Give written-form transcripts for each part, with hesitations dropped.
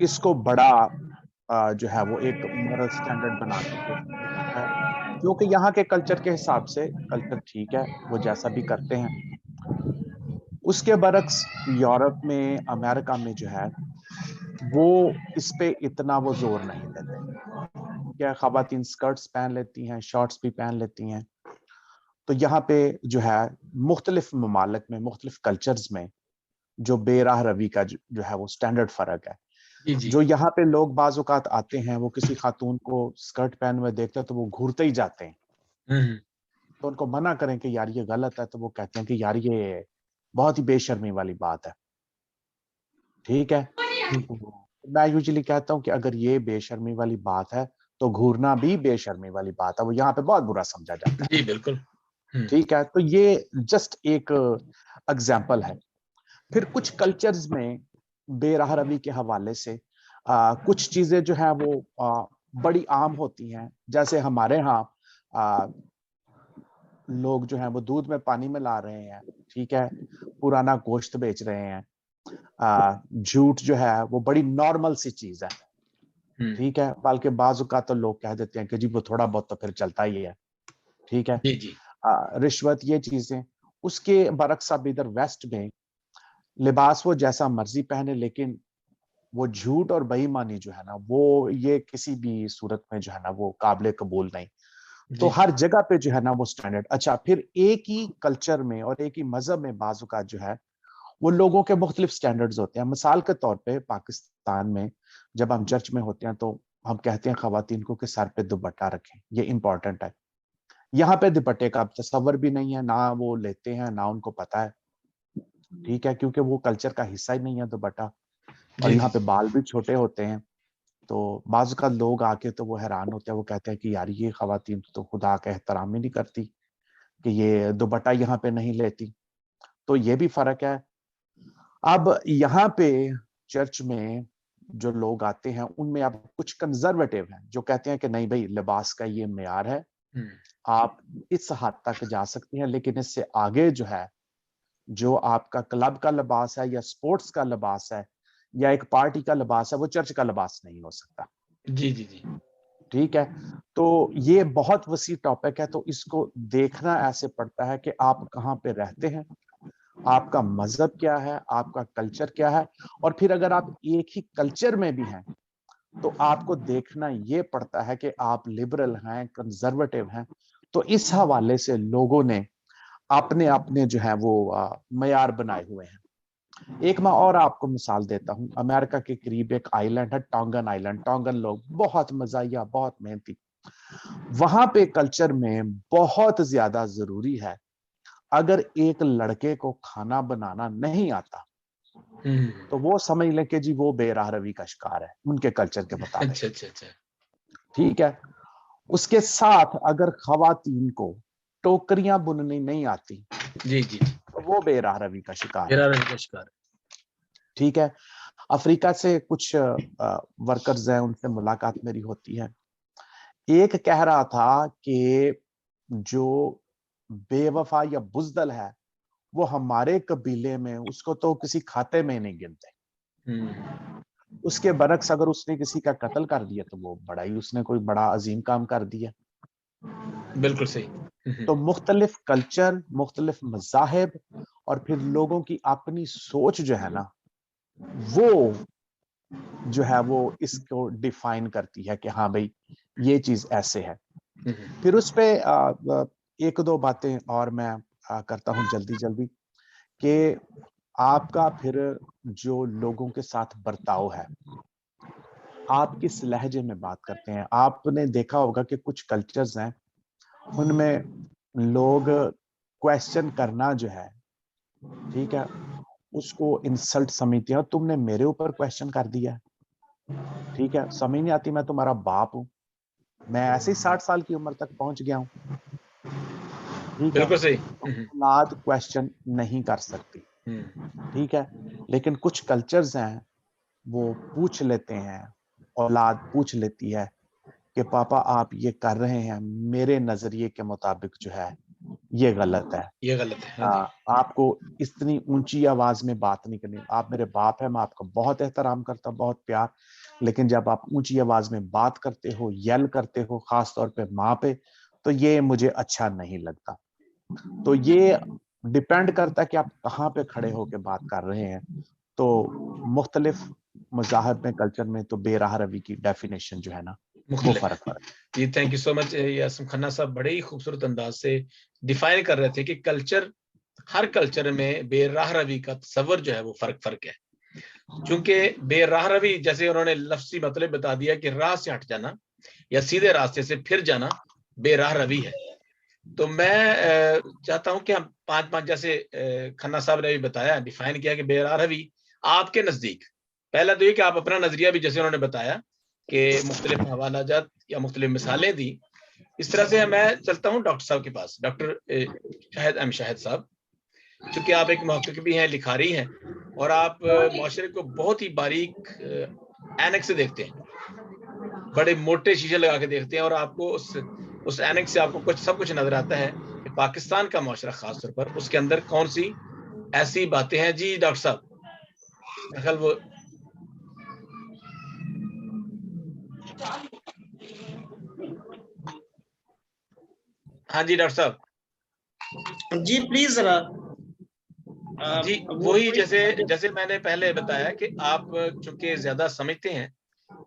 اس کو بڑا جو ہے وہ ایک مورل سٹینڈرڈ بنا کے پیش کیا جاتا ہے، کیونکہ یہاں کے کلچر کے حساب سے کلچر ٹھیک ہے، وہ جیسا بھی کرتے ہیں. اس کے برعکس یورپ میں، امریکہ میں جو ہے وہ اس پہ اتنا وہ زور نہیں دیتے. کیا خواتین سکرٹس پہن لیتی ہیں، شارٹس بھی پہن لیتی ہیں. تو یہاں پہ جو ہے مختلف ممالک میں، مختلف کلچرز میں جو بے راہ روی کا جو ہے وہ سٹینڈرڈ فرق ہے. جی جی جو یہاں پہ لوگ بعض اوقات آتے ہیں، وہ کسی خاتون کو سکرٹ پہنے ہوئے دیکھتے ہیں تو وہ گھورتے ہی جاتے ہیں. ہوں تو ان کو منع کریں کہ یار یہ غلط ہے، تو وہ کہتے ہیں کہ یار یہ بہت ہی بے شرمی والی بات ہے. ٹھیک ہے، میں یوزلی کہتا ہوں کہ اگر یہ بے شرمی والی بات ہے تو گھورنا بھی بے شرمی والی بات ہے، وہ یہاں پہ بہت برا سمجھا جاتا ہے. جی بالکل. ٹھیک ہے، تو یہ جسٹ ایک اگزامپل ہے. پھر کچھ کلچرز میں بے راہ روی کے حوالے سے کچھ چیزیں جو ہیں وہ بڑی عام ہوتی ہیں. جیسے ہمارے ہاں لوگ جو ہیں وہ دودھ میں پانی ملا رہے ہیں، ٹھیک ہے، پرانا گوشت بیچ رہے ہیں. جھوٹ جو ہے وہ بڑی نارمل سی چیز ہے. ٹھیک ہے، بلکہ بعض اوقات تو لوگ کہہ دیتے ہیں کہ جی وہ تھوڑا بہت تو پھر چلتا ہی ہے. ٹھیک ہے، جی جی رشوت، یہ چیزیں. اس کے برعکس اب ادھر ویسٹ میں لباس وہ جیسا مرضی پہنے، لیکن وہ جھوٹ اور بے ایمانی جو ہے نا، وہ یہ کسی بھی صورت میں جو ہے نا وہ قابل قبول نہیں. تو جی ہر جگہ پہ جو ہے نا وہ سٹینڈرڈ. اچھا، پھر ایک ہی کلچر میں اور ایک ہی مذہب میں بعض اوقات جو ہے وہ لوگوں کے مختلف سٹینڈرڈز ہوتے ہیں. مثال کے طور پہ پاکستان میں جب ہم چرچ میں ہوتے ہیں تو ہم کہتے ہیں خواتین کو کہ سر پہ دوپٹہ رکھیں، یہ امپورٹنٹ ہے. یہاں پہ دوپٹے کا تصور بھی نہیں ہے، نہ وہ لیتے ہیں، نہ ان کو پتا ہے. ٹھیک ہے، کیونکہ وہ کلچر کا حصہ ہی نہیں ہے دوپٹہ. اور جی یہاں جی پہ بال بھی چھوٹے ہوتے ہیں. تو بعض اوقات لوگ آ کے تو وہ حیران ہوتے ہیں، وہ کہتے ہیں کہ یار یہ خواتین تو خدا کا احترام ہی نہیں کرتی کہ یہ دوپٹہ یہاں پہ نہیں لیتی. تو یہ بھی فرق ہے. اب یہاں پہ چرچ میں جو لوگ آتے ہیں ان میں اب کچھ کنزرویٹو ہیں جو کہتے ہیں کہ نہیں بھائی، لباس کا یہ معیار ہے، آپ اس حد تک جا سکتے ہیں، لیکن اس سے آگے جو ہے، جو آپ کا کلب کا لباس ہے یا سپورٹس کا لباس ہے یا ایک پارٹی کا لباس ہے، وہ چرچ کا لباس نہیں ہو سکتا. جی جی جی ٹھیک ہے، تو یہ بہت وسیع ٹاپک ہے. تو اس کو دیکھنا ایسے پڑتا ہے کہ آپ کہاں پہ رہتے ہیں، آپ کا مذہب کیا ہے، آپ کا کلچر کیا ہے. اور پھر اگر آپ ایک ہی کلچر میں بھی ہیں تو آپ کو دیکھنا یہ پڑتا ہے کہ آپ لبرل ہیں، کنزرویٹو ہیں. تو اس حوالے سے لوگوں نے اپنے اپنے جو ہے وہ معیار بنائے ہوئے ہیں. ایک میں اور آپ کو مثال دیتا ہوں. امریکہ کے قریب ایک آئی لینڈ ہے، ٹونگن آئی لینڈ. ٹونگن لوگ بہت مزاحیہ، بہت محنتی. وہاں پہ کلچر میں بہت زیادہ ضروری ہے، اگر ایک لڑکے کو کھانا بنانا نہیں آتا تو وہ سمجھ لیں کہ جی وہ بے راہ روی کا شکار ہے ان کے کلچر کے مطابق. اچھا اچھا اچھا. ٹھیک ہے، اس کے ساتھ اگر خواتین کو ٹوکریاں بننی نہیں آتی جی جی تو وہ بے راہ روی کا شکار ہے. میرا رنگ کا شکار. ٹھیک ہے، افریقہ سے کچھ ورکرز ہیں، ان سے ملاقات میری ہوتی ہے. ایک کہہ رہا تھا کہ جو بے وفا یا بزدل ہے وہ ہمارے قبیلے میں اس کو تو کسی کھاتے میں نہیں گنتے. اس کے برعکس اگر اس نے کسی کا قتل کر دیا تو وہ بڑا ہی، اس نے کوئی بڑا عظیم کام کر دیا. بالکل صحیح. تو مختلف کلچر، مختلف مذاہب اور پھر لوگوں کی اپنی سوچ جو ہے نا، وہ جو ہے وہ اس کو ڈیفائن کرتی ہے کہ ہاں بھائی یہ چیز ایسے ہے. پھر اس پہ ایک دو باتیں اور میں کرتا ہوں جلدی جلدی کہ آپ کا پھر جو لوگوں کے ساتھ برتاؤ ہے، آپ کس لہجے میں بات کرتے ہیں. آپ نے دیکھا ہوگا کہ کچھ کلچرز ہیں ان میں لوگ کویسچن کرنا جو ہے، ٹھیک ہے، اس کو انسلٹ سمجھتے ہیں. تم نے میرے اوپر کویسچن کر دیا. ٹھیک ہے، سمجھ نہیں آتی، میں تمہارا باپ ہوں، میں ایسے ہی 60 سال کی عمر تک پہنچ گیا ہوں. ٹھیک ہے، بالکل صحیح. اولاد کویسچن نہیں کر سکتی. ٹھیک ہے، لیکن کچھ کلچرز ہیں وہ پوچھ لیتے ہیں، اولاد پوچھ لیتی ہے کہ پاپا آپ یہ کر رہے ہیں، میرے نظریے کے مطابق جو ہے یہ غلط ہے. یہ غلط ہے. ہاں جی. آپ کو اتنی اونچی آواز میں بات نہیں کرنی. آپ میرے باپ ہیں, میں آپ کا بہت احترام کرتا ہوں, بہت پیار, لیکن جب آپ اونچی آواز میں بات کرتے ہو, یل کرتے ہو, خاص طور پہ ماں پہ, تو یہ مجھے اچھا نہیں لگتا. تو یہ ڈیپینڈ کرتا ہے کہ آپ کہاں پہ کھڑے ہو کے بات کر رہے ہیں. تو مختلف مذاہب میں, کلچر میں, تو بے راہ روی کی ڈیفینیشن جو ہے نا وہ مختلف. فرق ہے. جی تھینک یو سو مچ. یاسم کھنہ صاحب بڑے ہی خوبصورت انداز سے ڈیفائن کر رہے تھے کہ کلچر, ہر کلچر میں بے راہ روی کا تصور جو ہے وہ فرق ہے. چونکہ بے راہ روی, جیسے انہوں نے لفظی مطلب بتا دیا کہ راہ سے ہٹ جانا یا سیدھے راستے سے پھر جانا بے راہ روی ہے. تو میں چاہتا ہوں کہ ہم 5 جیسے کھنہ صاحب نے بھی بتایا, ڈیفائن کیا کہ بے راہ روی آپ کے نزدیک, پہلا تو یہ کہ آپ اپنا نظریہ بھی جیسے انہوں نے بتایا کہ مختلف حوالہ جات یا مختلف مثالیں دی. اس طرح سے میں چلتا ہوں ڈاکٹر صاحب کے پاس, ڈاکٹر شاہد احمد شاہد صاحب, چونکہ آپ ایک محقق بھی ہیں, لکھاری ہیں, اور آپ معاشرے کو بہت ہی باریک اینک سے دیکھتے ہیں, بڑے موٹے شیشے لگا کے دیکھتے ہیں, اور آپ کو اس اینک سے آپ کو سب کچھ نظر آتا ہے کہ پاکستان کا معاشرہ خاص طور پر اس کے اندر کون سی ایسی باتیں ہیں. جی ڈاکٹر صاحب خیال وہ ہاں جی ڈاکٹر صاحب. جی پلیز ذرا. جی وہی جیسے میں نے پہلے بتایا کہ آپ چونکہ زیادہ سمجھتے ہیں,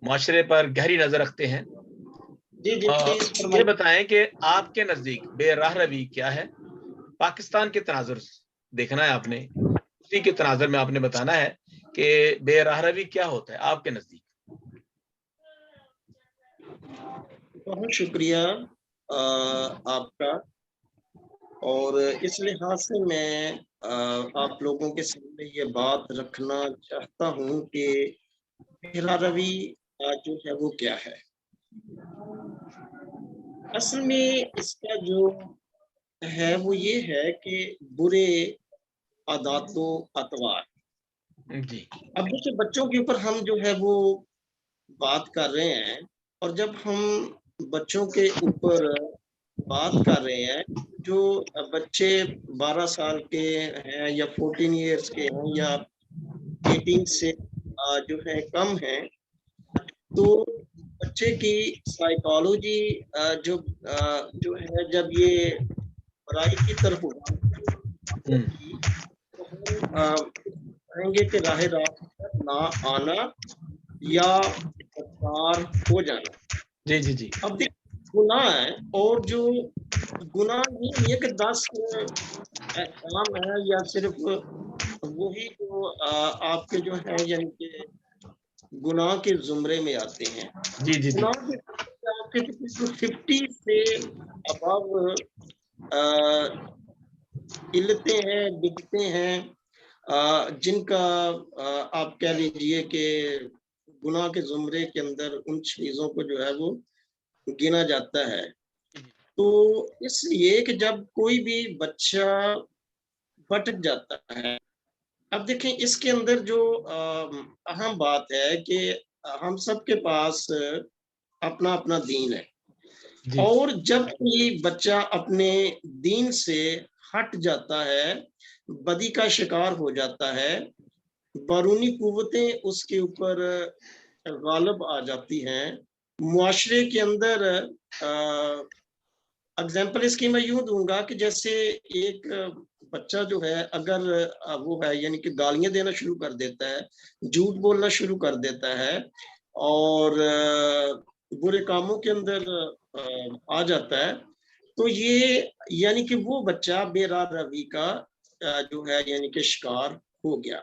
معاشرے پر گہری نظر رکھتے ہیں, یہ بتائیں کہ آپ کے نزدیک بے راہ روی کیا ہے؟ پاکستان کے تناظر دیکھنا ہے آپ نے, اسی کے تناظر میں آپ نے بتانا ہے کہ بے راہ روی کیا ہوتا ہے آپ کے نزدیک. بہت شکریہ آپ کا. اور اس لحاظ سے میں آپ لوگوں کے سامنے یہ بات رکھنا چاہتا ہوں کہ بے راہ روی جو ہے وہ کیا ہے. اصل میں اس کا جو ہے وہ یہ ہے کہ برے عادات و اطوار. جی اب جیسے بچوں کے اوپر ہم جو ہے وہ بات کر رہے ہیں, اور جب ہم بچوں کے اوپر بات کر رہے ہیں, جو بچے 12 سال کے ہیں یا 14 ایئرس کے ہیں یا 18 سے جو ہے کم ہیں, تو بچے کی سائیکالوجی جو ہے جب یہ برائی کی طرف ہوگی تو ہم کہیں گے کہ راہ راست پر نہ آنا یا بدکار ہو جانا. جی جی جی. اب گناہ ہے, اور جو گناہ نہیں ہے کہ 10 احکام ہے یا صرف وہی جو آپ کے جو ہے یعنی کہ گناہ کے زمرے میں آتے ہیں. جی جی جی. گناہ کے آپ کے 50 سے ابو علتیں ہیں, بدعتیں ہیں, جن کا آپ کہہ لیجئے کہ گناہ کے زمرے کے اندر ان چیزوں کو جو ہے وہ گنا جاتا ہے. تو اس لیے کہ جب کوئی بھی بچہ بھٹک جاتا ہے, اب دیکھیں اس کے اندر جو اہم بات ہے کہ ہم سب کے پاس اپنا اپنا دین ہے, اور جب کوئی بچہ اپنے دین سے ہٹ جاتا ہے, بدی کا شکار ہو جاتا ہے, بیرونی قوتیں اس کے اوپر غالب آ جاتی ہیں, معاشرے کے اندر اگزامپل اس کی میں یوں دوں گا کہ جیسے ایک بچہ جو ہے اگر وہ ہے یعنی کہ گالیاں دینا شروع کر دیتا ہے, جھوٹ بولنا شروع کر دیتا ہے, اور برے کاموں کے اندر آ جاتا ہے, تو یہ یعنی کہ وہ بچہ بے راہ روی کا جو ہے یعنی کہ شکار ہو گیا.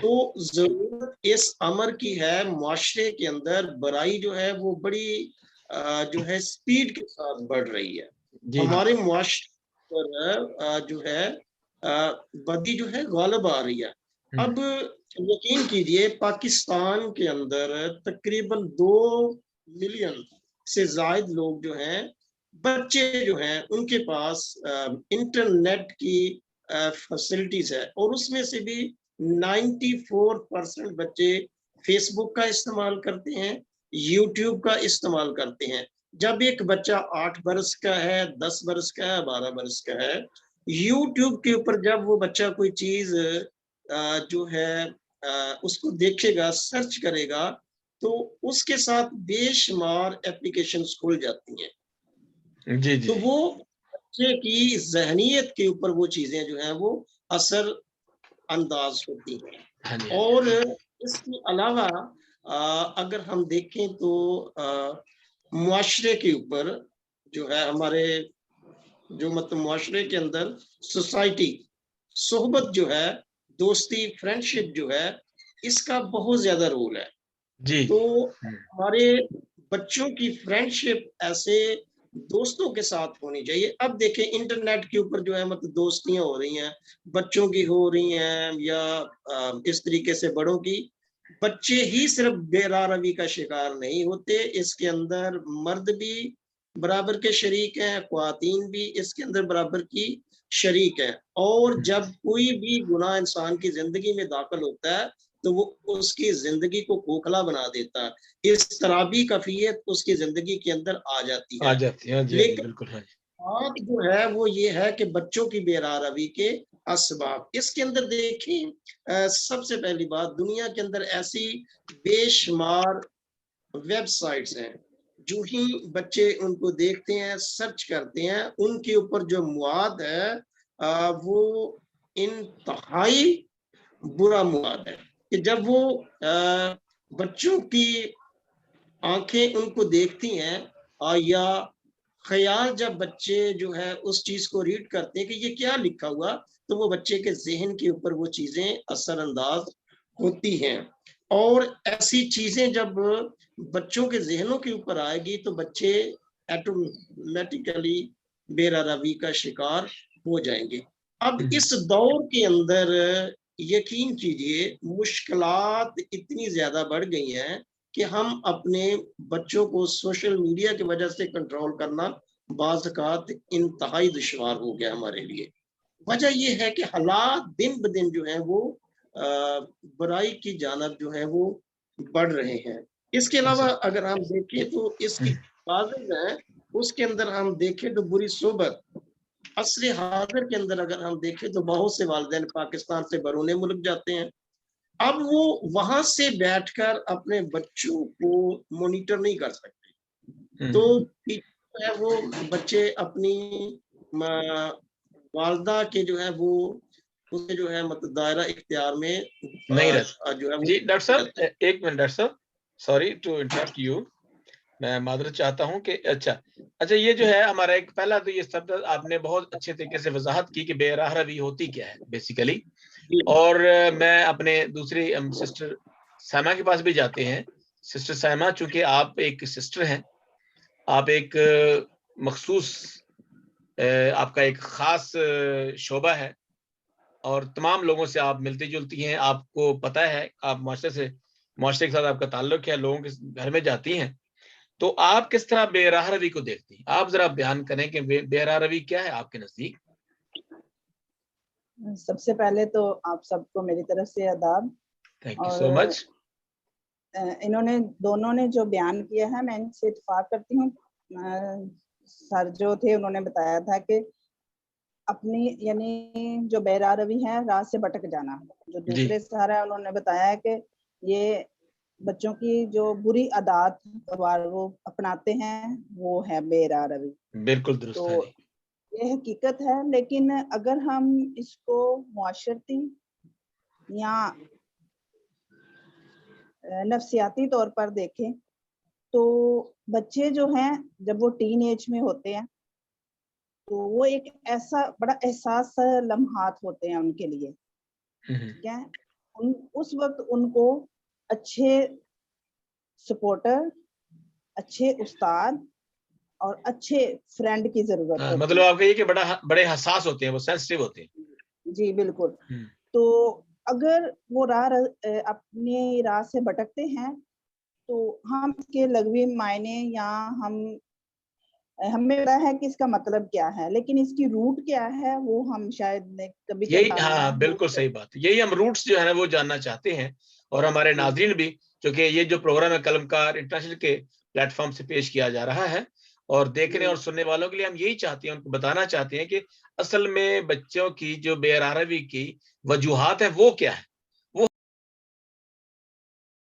تو ضرورت اس امر کی ہے, معاشرے کے اندر برائی جو ہے وہ بڑی جو ہے سپیڈ کے ساتھ بڑھ رہی ہے. ہمارے معاشرے پر جو ہے بدی جو ہے غالب آ رہی ہے. اب یقین کیجئے پاکستان کے اندر تقریباً 2 ملین سے زائد لوگ جو ہیں, بچے جو ہیں, ان کے پاس انٹرنیٹ کی فیسلٹیز ہے, اور اس میں سے بھی 94% بچے فیس بک کا استعمال کرتے ہیں, یوٹیوب کا استعمال کرتے ہیں. جب ایک بچہ 8 برس کا ہے، 10 برس کا ہے، 12 برس کا ہے، یوٹیوب کے اوپر جب وہ بچہ کوئی چیز جو ہے اس کو دیکھے گا، سرچ کرے گا، تو اس کے ساتھ بے شمار اپلیکیشنز کھل جاتی ہیں. جی تو جی وہ بچے کی ذہنیت کے اوپر وہ چیزیں جو ہیں وہ اثر انداز ہوتی ہیں. ہاں جی اور اس کے علاوہ اگر ہم دیکھیں تو معاشرے کے اوپر جو ہے ہمارے جو مطلب معاشرے کے اندر سوسائٹی، صحبت جو ہے، دوستی، فرینڈشپ جو ہے، اس کا بہت زیادہ رول ہے. جی تو ہمارے بچوں کی فرینڈشپ ایسے دوستوں کے ساتھ ہونی چاہیے. اب دیکھیں انٹرنیٹ کے اوپر جو ہے مطلب دوستیاں ہو رہی ہیں، بچوں کی ہو رہی ہیں یا اس طریقے سے بڑوں کی. بچے ہی صرف بے راہ روی کا شکار نہیں ہوتے، اس کے اندر مرد بھی برابر کے شریک ہیں، خواتین بھی اس کے اندر برابر کی شریک ہیں. اور جب کوئی بھی گناہ انسان کی زندگی میں داخل ہوتا ہے تو وہ اس کی زندگی کو کھوکھلا بنا دیتا ہے. اس طرح بھی کیفیت اس کی زندگی کے اندر آ جاتی ہے. لیکن بالکل بات جو ہے وہ یہ ہے کہ بچوں کی بے راہ روی کے اسباب اس کے اندر دیکھیں. سب سے پہلی بات، دنیا کے اندر ایسی بے شمار ویب سائٹس ہیں، جو ہی بچے ان کو دیکھتے ہیں، سرچ کرتے ہیں، ان کے اوپر جو مواد ہے وہ انتہائی برا مواد ہے. کہ جب وہ بچوں کی آنکھیں ان کو دیکھتی ہیں یا خیال جب بچے جو ہے اس چیز کو ریڈ کرتے ہیں کہ یہ کیا لکھا ہوا، تو وہ بچے کے ذہن کے اوپر وہ چیزیں اثر انداز ہوتی ہیں. اور ایسی چیزیں جب بچوں کے ذہنوں کے اوپر آئے گی تو بچے ایٹومیٹیکلی بے راہ روی کا شکار ہو جائیں گے. اب اس دور کے اندر یقین کیجئے مشکلات اتنی زیادہ بڑھ گئی ہیں کہ ہم اپنے بچوں کو سوشل میڈیا کی وجہ سے کنٹرول کرنا بعض اوقات انتہائی دشوار ہو گیا ہمارے لیے. وجہ یہ ہے کہ حالات دن بدن جو ہیں وہ برائی کی جانب جو ہے وہ بڑھ رہے ہیں. اس کے علاوہ اگر ہم دیکھیں تو اس کی بازیں ہیں، اس کے اندر ہم دیکھیں تو بری صحبت. عصر حاضر کے اندر اگر ہم دیکھیں تو بہت سے والدین پاکستان سے بیرون ملک جاتے ہیں. اب وہ وہاں سے بیٹھ کر اپنے بچوں کو مانیٹر نہیں کر سکتے، تو وہ بچے اپنی والدہ کے جو ہے وہ اسے جو ہے مطلب دائرہ اختیار میں نہیں رہتا جو ہے. جی ڈاکٹر صاحب ایک منٹ، ڈاکٹر صاحب سوری ٹو انٹرپٹ یو، میں معذرت چاہتا ہوں کہ اچھا یہ جو ہے ہمارا ایک پہلا تو یہ سب آپ نے بہت اچھے طریقے سے وضاحت کی کہ بے راہ روی ہوتی کیا ہے بیسیکلی. اور میں اپنے دوسری سسٹر سائمہ کے پاس بھی جاتے ہیں. سسٹر سائمہ، چونکہ آپ ایک سسٹر ہیں، آپ ایک مخصوص آپ کا ایک خاص شعبہ ہے اور تمام لوگوں سے آپ ملتی جلتی ہیں، آپ کو پتہ ہے، آپ معاشرے کے ساتھ آپ کا تعلق ہے، لوگوں کے گھر میں جاتی ہیں، تو آپ کس طرح بے راہ روی کو دیکھتی ہیں؟ آپ ذرا بیان کریں کہ بے راہ روی کیا ہے آپ کے نزدیک. سب سے پہلے تو آپ سب کو میری طرف سے آداب. تھینک یو سو مچ. انہوں نے دونوں نے جو بیان کیا ہے میں ان سے اتفاق کرتی ہوں. سر جو تھے انہوں نے بتایا تھا کہ اپنی یعنی جو بے راہ روی ہے راہ سے بھٹک جانا. جو دوسرے سر ہے انہوں نے بتایا ہے کہ یہ بچوں کی جو بری عادات وہ اپناتے ہیں وہ ہے بے راہ روی. بالکل درست. تو یہ حقیقت ہے، لیکن اگر ہم اس کو معاشرتی یا نفسیاتی طور پر دیکھیں تو بچے جو ہیں جب وہ ٹین ایج میں ہوتے ہیں تو وہ ایک ایسا بڑا احساس لمحات ہوتے ہیں ان کے لیے. کیا اس وقت ان کو اچھے سپورٹر، اچھے استاد اور اچھے فرینڈ کی ضرورت ہوتی ہے. مطلب آپ کہیے کہ بڑے حساس ہوتے ہیں، وہ سینسٹیو ہوتے ہیں. جی بالکل. تو اگر وہ اپنی راہ سے بھٹکتے ہیں تو ہم اس کے لغوی معنی یا ہمیں پتا ہے کہ اس کا مطلب کیا ہے، لیکن اس کی روٹ کیا ہے وہ ہم شاید کبھی یہی. ہاں بالکل صحیح بات. یہی ہم روٹس جو ہے نا وہ جاننا چاہتے ہیں، اور ہمارے ناظرین بھی، کیونکہ یہ جو پروگرام ہے قلم کار انٹرنیشنل کے پلیٹ فارم سے پیش کیا جا رہا ہے، اور دیکھنے اور سننے والوں کے لیے ہم یہی چاہتے ہیں، ان کو بتانا چاہتے ہیں کہ اصل میں بچوں کی جو بے راہ روی کی وجوہات ہیں وہ کیا ہے،